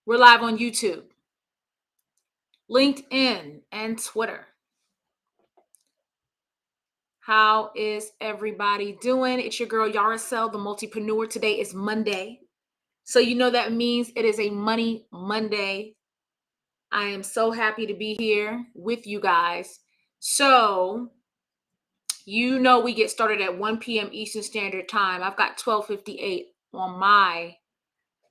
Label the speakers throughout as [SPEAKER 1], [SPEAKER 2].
[SPEAKER 1] We're live on YouTube, LinkedIn, and Twitter. How is everybody doing? It's your girl Yaricel, the Multipreneur. Today is Monday. So you know that means it is a Money Monday. I am so happy to be here with you guys. So you know we get started at 1 p.m. Eastern Standard Time. I've got 12:58 on my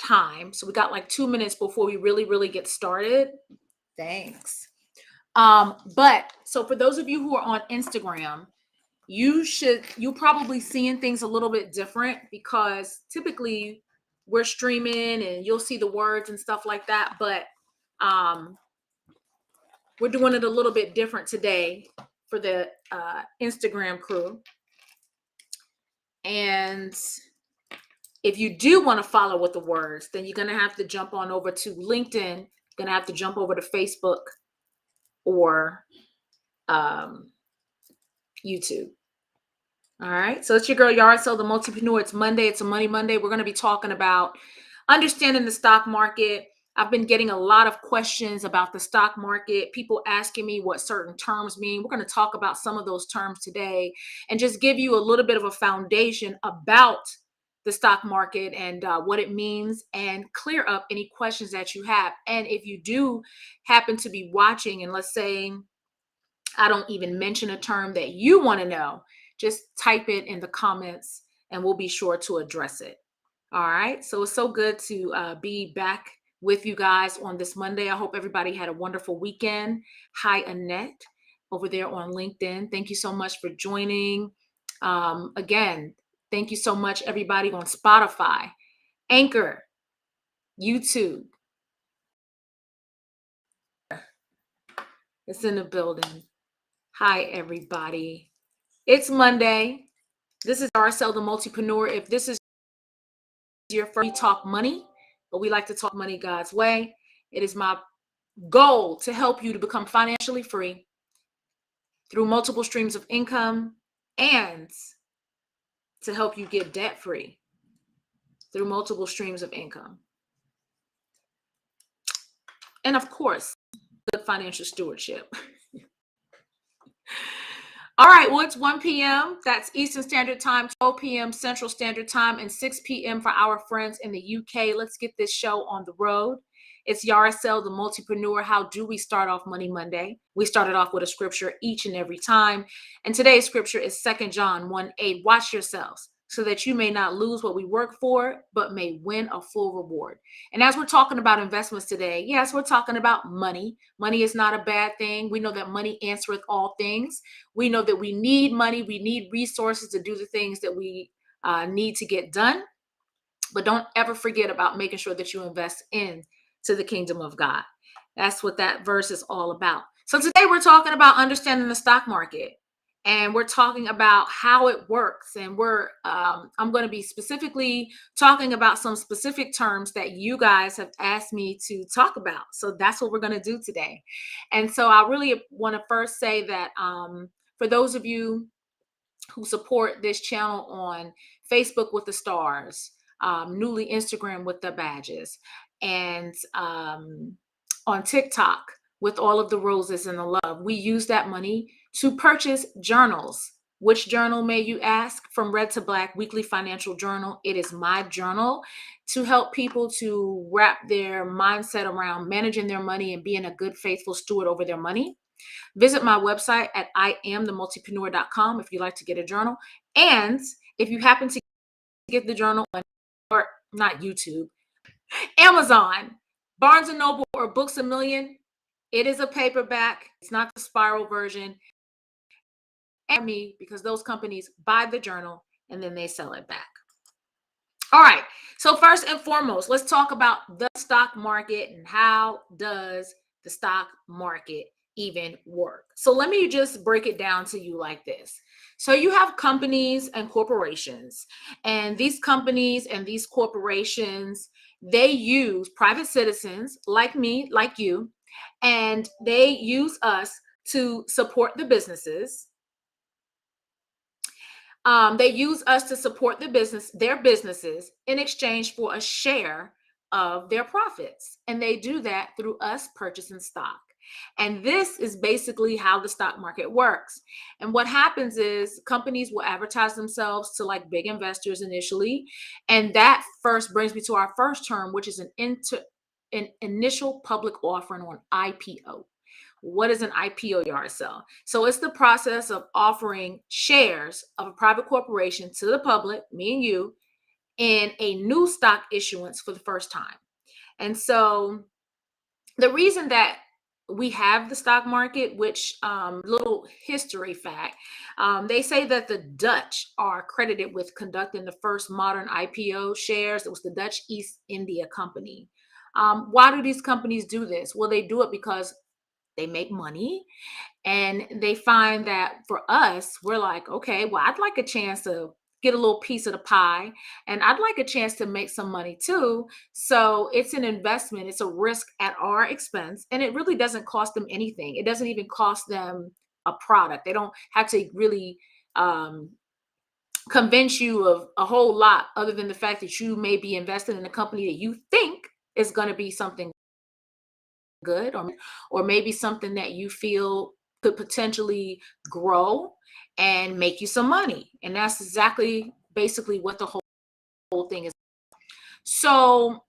[SPEAKER 1] time. So we got like 2 minutes before we really get started. Thanks. But so for those of you who are on Instagram, you're probably seeing things a little bit different because typically we're streaming and you'll see the words and stuff like that. But we're doing it a little bit different today for the Instagram crew. And if you do want to follow with the words, then you're going to have to jump on over to LinkedIn, going to have to jump over to Facebook or YouTube. All right. So it's your girl Yaricel, the Multipreneur. It's Monday. It's a Money Monday. We're going to be talking about understanding the stock market. I've been getting a lot of questions about the stock market, people asking me what certain terms mean. We're going to talk about some of those terms today and just give you a little bit of a foundation about the stock market and what it means and clear up any questions that you have. And if you do happen to be watching and let's say I don't even mention a term that you want to know, just type it in the comments and we'll be sure to address it. All right. So it's so good to be back with you guys on this Monday. I hope everybody had a wonderful weekend. Hi, Annette, over there on LinkedIn. Thank you so much for joining. Again, thank you so much, everybody on Spotify, Anchor, YouTube. It's in the building. Hi, everybody. It's Monday. This is Yaricel, the Multipreneur. If this is your first, we talk money, but we like to talk money God's way. It is my goal to help you to become financially free through multiple streams of income and to help you get debt free through multiple streams of income. And of course, good financial stewardship. All right, well, it's 1 p.m. That's Eastern Standard Time, 12 p.m. Central Standard Time, and 6 p.m. for our friends in the UK. Let's get this show on the road. It's Yaricel, the Multipreneur. How do we start off Money Monday? We started off with a scripture each and every time. And today's scripture is 2 John 1:8. Watch yourselves so that you may not lose what we work for, but may win a full reward. And as we're talking about investments today, yes, we're talking about money. Money is not a bad thing. We know that money answereth all things. We know that we need money. We need resources to do the things that we need to get done. But don't ever forget about making sure that you invest in to the kingdom of God. That's what that verse is all about. So today we're talking about understanding the stock market. And we're talking about how it works. And I'm going to be specifically talking about some specific terms that you guys have asked me to talk about. So that's what we're going to do today. And so I really want to first say that for those of you who support this channel on Facebook with the stars, newly Instagram with the badges, and on TikTok with all of the roses and the love, we use that money to purchase journals. Which journal, may you ask? From Red to Black Weekly Financial Journal. It is my journal to help people to wrap their mindset around managing their money and being a good, faithful steward over their money. Visit my website at iamthemultipreneur.com if you'd like to get a journal. And if you happen to get the journal on, or not YouTube, Amazon, Barnes & Noble, or Books A Million, it is a paperback. It's not the spiral version. And me, because those companies buy the journal and then they sell it back. All right. So first and foremost, let's talk about the stock market and how does the stock market even work. So let me just break it down to you like this. So you have companies and corporations, and these companies and these corporations, they use private citizens like me, like you, and they use us to support the businesses. They use us to support their businesses in exchange for a share of their profits. And they do that through us purchasing stock. And this is basically how the stock market works. And what happens is companies will advertise themselves to like big investors initially. And that first brings me to our first term, which is an initial public offering, or an IPO. What is an IPO, Yarcel? So it's the process of offering shares of a private corporation to the public, me and you, in a new stock issuance for the first time. And so the reason that we have the stock market, which little history fact, they say that the Dutch are credited with conducting the first modern IPO shares. It was the Dutch East India Company. Why do these companies do this? Well, they do it because they make money, and they find that for us, we're like, okay, well, I'd like a chance to get a little piece of the pie, and I'd like a chance to make some money too. So it's an investment, it's a risk at our expense, and it really doesn't cost them anything. It doesn't even cost them a product. They don't have to really um, convince you of a whole lot other than the fact that you may be invested in a company that you think is going to be something good, or maybe something that you feel could potentially grow and make you some money. And that's exactly basically what the whole thing is. So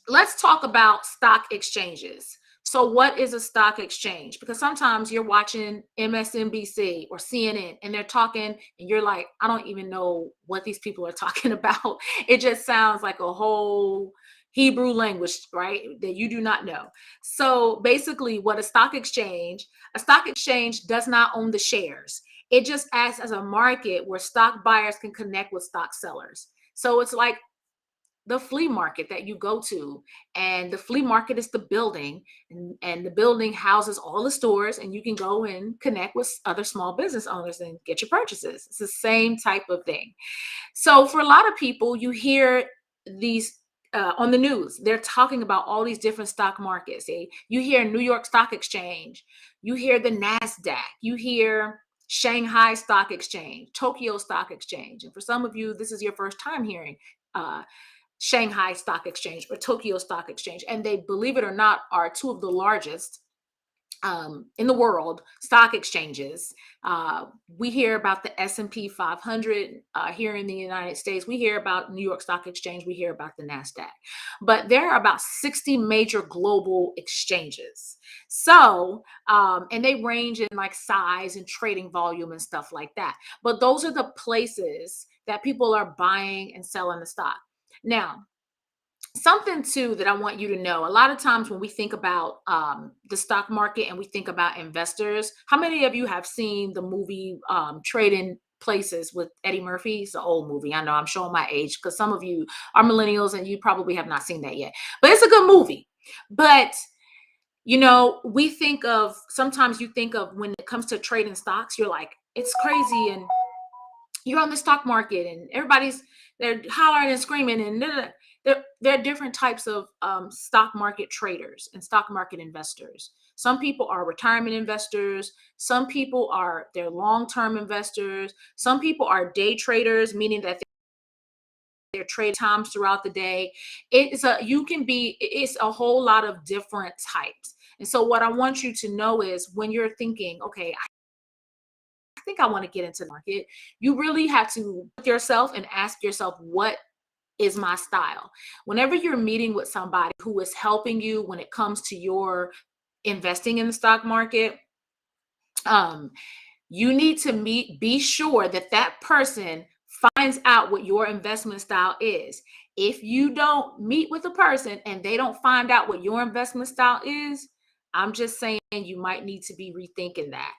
[SPEAKER 1] let's talk about stock exchanges. So what is a stock exchange? Because sometimes you're watching MSNBC or CNN and they're talking and you're like, I don't even know what these people are talking about. It just sounds like a whole Hebrew language, right? That you do not know. So basically what a stock exchange does not own the shares. It just acts as a market where stock buyers can connect with stock sellers. So it's like the flea market that you go to, and the flea market is the building, and the building houses all the stores, and you can go and connect with other small business owners and get your purchases. It's the same type of thing. So for a lot of people, you hear these on the news, they're talking about all these different stock markets. You hear New York Stock Exchange, you hear the NASDAQ, you hear Shanghai Stock Exchange, Tokyo Stock Exchange. And for some of you, this is your first time hearing uh, Shanghai Stock Exchange or Tokyo Stock Exchange. And they, believe it or not, are two of the largest in the world stock exchanges. We hear about the S&P 500 here in the United States. We hear about New York Stock Exchange. We hear about the NASDAQ. But there are about 60 major global exchanges. So, and they range in like size and trading volume and stuff like that. But those are the places that people are buying and selling the stock. Now, something too that I want you to know, a lot of times when we think about the stock market and we think about investors, how many of you have seen the movie Trading Places with Eddie Murphy? It's an old movie. I know I'm showing my age because some of you are millennials and you probably have not seen that yet, but it's a good movie. But you know, we think of, sometimes you think of, when it comes to trading stocks, you're like, it's crazy, and you're on the stock market and everybody's, they're hollering and screaming, and there are different types of stock market traders and stock market investors. Some people are retirement investors, some people are, they're long-term investors, some people are day traders, meaning that their trade times throughout the day. It's a, you can be, it's a whole lot of different types. And so what I want you to know is, when you're thinking, okay, I think I want to get into the market, you really have to look yourself and ask yourself, what is my style? Whenever you're meeting with somebody who is helping you when it comes to your investing in the stock market, um, you need to be sure that that person finds out what your investment style is. If you don't meet with a person and they don't find out what your investment style is, I'm just saying you might need to be rethinking that.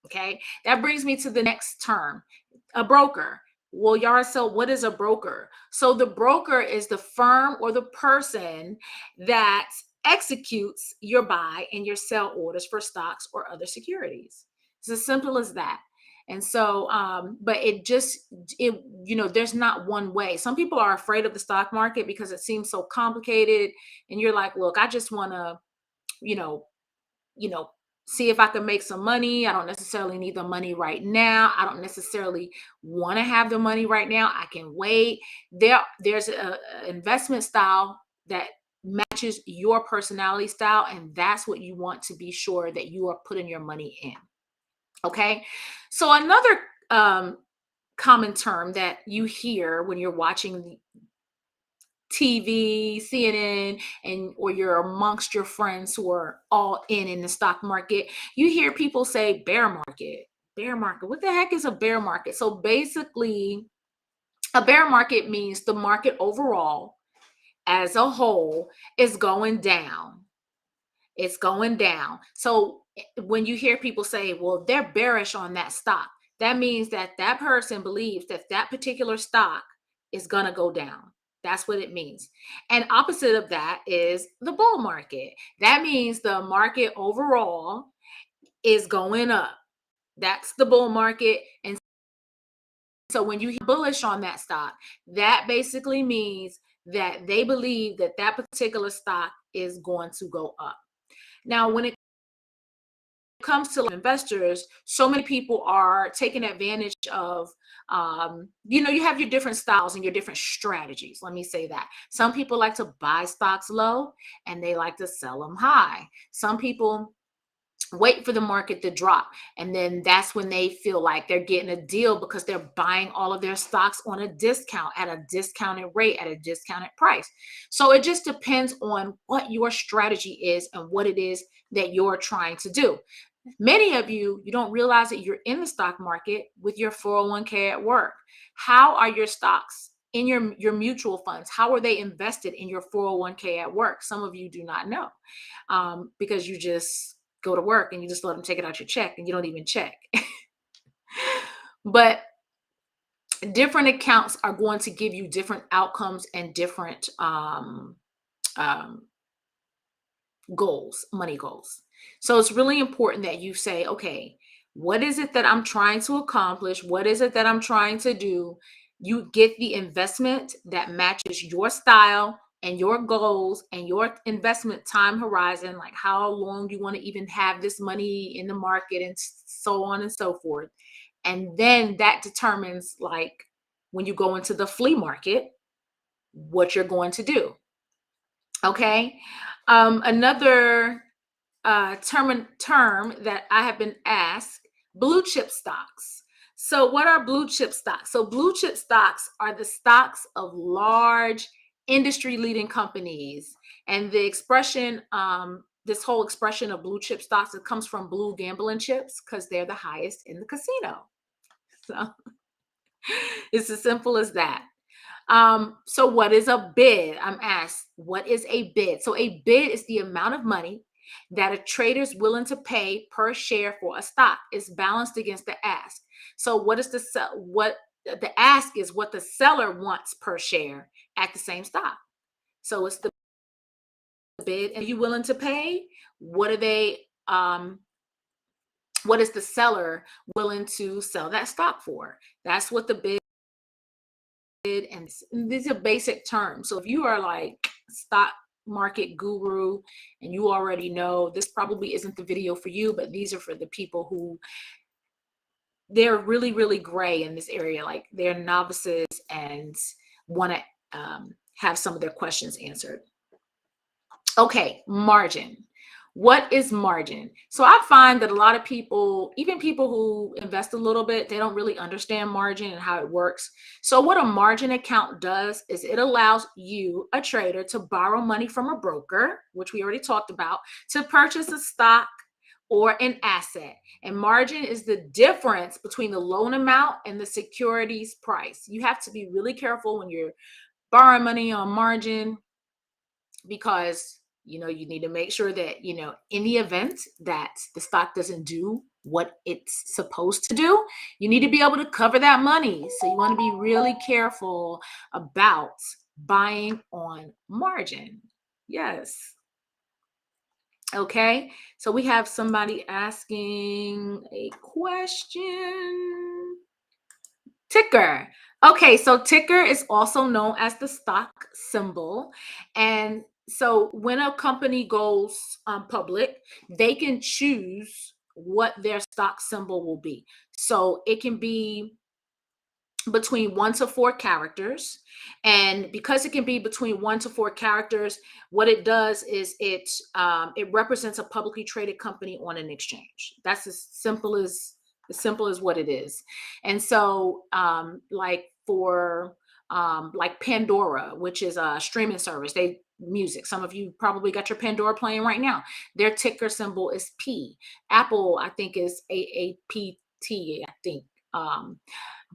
[SPEAKER 1] Okay, that brings me to the next term, a broker. Well, Yarcel, what is a broker? So the broker is the firm or the person that executes your buy and your sell orders for stocks or other securities. It's as simple as that. And so, but there's not one way. Some people are afraid of the stock market because it seems so complicated. And you're like, look, I just want to, you know, you know, see if I can make some money. I don't necessarily need the money right now. I don't necessarily want to have the money right now. I can wait. There's a investment style that matches your personality style, and that's what you want to be sure that you are putting your money in. Okay. So another common term that you hear when you're watching TV, CNN, and or you're amongst your friends who are all in the stock market, you hear people say bear market. Bear market. What the heck is a bear market? So basically, a bear market means the market overall as a whole is going down. It's going down. So when you hear people say, well, they're bearish on that stock, that means that that person believes that that particular stock is going to go down. That's what it means. And opposite of that is the bull market. That means the market overall is going up. That's the bull market. And so when you hear bullish on that stock, that basically means that they believe that that particular stock is going to go up. Now, when it comes to investors, so many people are taking advantage of, you have your different styles and your different strategies. Let me say that. Some people like to buy stocks low and they like to sell them high. Some people wait for the market to drop, and then that's when they feel like they're getting a deal because they're buying all of their stocks on a discount, at a discounted rate, at a discounted price. So it just depends on what your strategy is and what it is that you're trying to do. Many of you don't realize that you're in the stock market with your 401k at work. How are your stocks in your mutual funds? How are they invested in your 401k at work? Some of you do not know, because you just go to work and you just let them take it out your check and you don't even check. But different accounts are going to give you different outcomes and different goals, money goals. So it's really important that you say, okay, what is it that I'm trying to accomplish? What is it that I'm trying to do? You get the investment that matches your style and your goals and your investment time horizon, like how long you want to even have this money in the market and so on and so forth. And then that determines, like, when you go into the flea market, what you're going to do. Okay. Another term that I have been asked: blue chip stocks. So what are blue chip stocks? So blue chip stocks are the stocks of large industry leading companies. And the expression, this whole expression of blue chip stocks, it comes from blue gambling chips because they're the highest in the casino. So it's as simple as that. So what is a bid? I'm asked, what is a bid? So a bid is the amount of money that a trader is willing to pay per share for a stock. It's balanced against the ask. So what is what the ask is what the seller wants per share at the same stock. So it's the bid. Are you willing to pay? What are they what is the seller willing to sell that stock for? That's what the bid. And these are basic terms. So if you are like stock market guru and you already know, this probably isn't the video for you, but these are for the people who they're really, really gray in this area. Like they're novices and want to have some of their questions answered. Okay, margin. What is margin? So I find that a lot of people, even people who invest a little bit, they don't really understand margin and how it works. So what a margin account does is it allows you, a trader, to borrow money from a broker, which we already talked about, to purchase a stock or an asset. And margin is the difference between the loan amount and the security's price. You have to be really careful when you're borrowing money on margin, because you need to make sure that in the event that the stock doesn't do what it's supposed to do, you need to be able to cover that money. So you want to be really careful about buying on margin. Yes. Okay, so we have somebody asking a question. Ticker. Okay, so ticker is also known as the stock symbol. And so when a company goes public, they can choose what their stock symbol will be. So it can be between 1 to 4 characters. And because it can be between 1 to 4 characters, what it does is it represents a publicly traded company on an exchange. That's as simple as what it is. And so like for like Pandora, which is a streaming service, they music. Some of you probably got your Pandora playing right now. Their ticker symbol is P. Apple, I think, is AAPT, I think.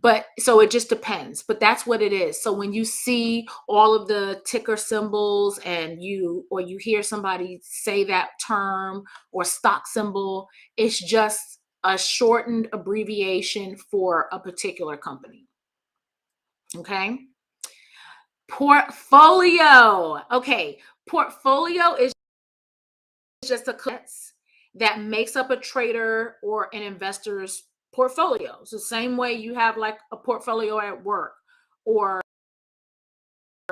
[SPEAKER 1] But so it just depends, but that's what it is. So when you see all of the ticker symbols and you hear somebody say that term or stock symbol, it's just a shortened abbreviation for a particular company. Okay. Portfolio. Okay. Portfolio is just a class that makes up a trader or an investor's portfolio. It's the same way you have like a portfolio at work, or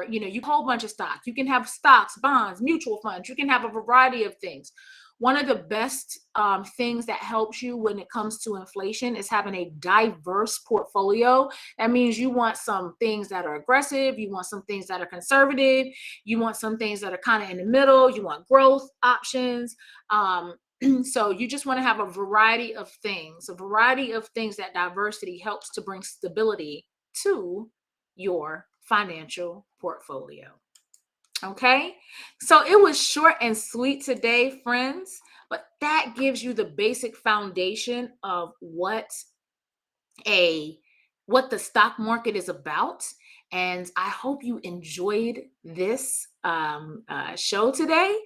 [SPEAKER 1] you have a whole bunch of stocks. You can have stocks, bonds, mutual funds. You can have a variety of things. One of the best things that helps you when it comes to inflation is having a diverse portfolio. That means you want some things that are aggressive, you want some things that are conservative, you want some things that are kind of in the middle, you want growth options. So you just want to have a variety of things, that diversity helps to bring stability to your financial portfolio. Okay, so it was short and sweet today, friends, but that gives you the basic foundation of what the stock market is about. And I hope you enjoyed this show today,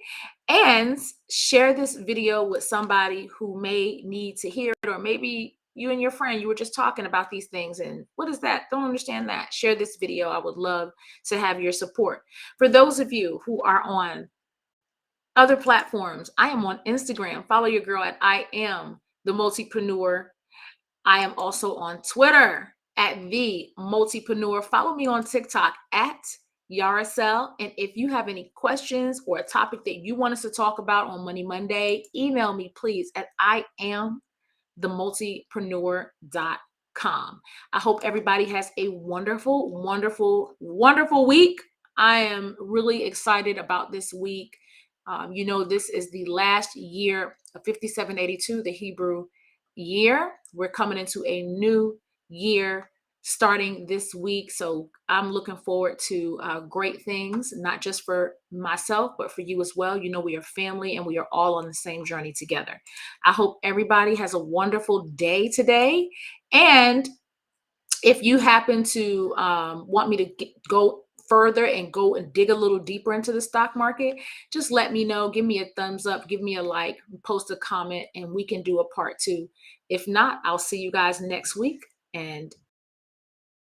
[SPEAKER 1] and share this video with somebody who may need to hear it, or maybe you and your friend, you were just talking about these things and what is that? Don't understand that. Share this video. I would love to have your support. For those of you who are on other platforms, I am on Instagram. Follow your girl at I am the Multipreneur. I am also on Twitter at the Multipreneur. Follow me on TikTok at Yaracel. And if you have any questions or a topic that you want us to talk about on Money Monday, email me please at iamthemultipreneur.com. I hope everybody has a wonderful, wonderful, wonderful week. I am really excited about this week. This is the last year of 5782, the Hebrew year. We're coming into a new year starting this week. So I'm looking forward to great things, not just for myself, but for you as well. We are family and we are all on the same journey together. I hope everybody has a wonderful day today. And if you happen to want me to go further and go and dig a little deeper into the stock market, just let me know. Give me a thumbs up, give me a like, post a comment, and we can do a part 2. If not, I'll see you guys next week. And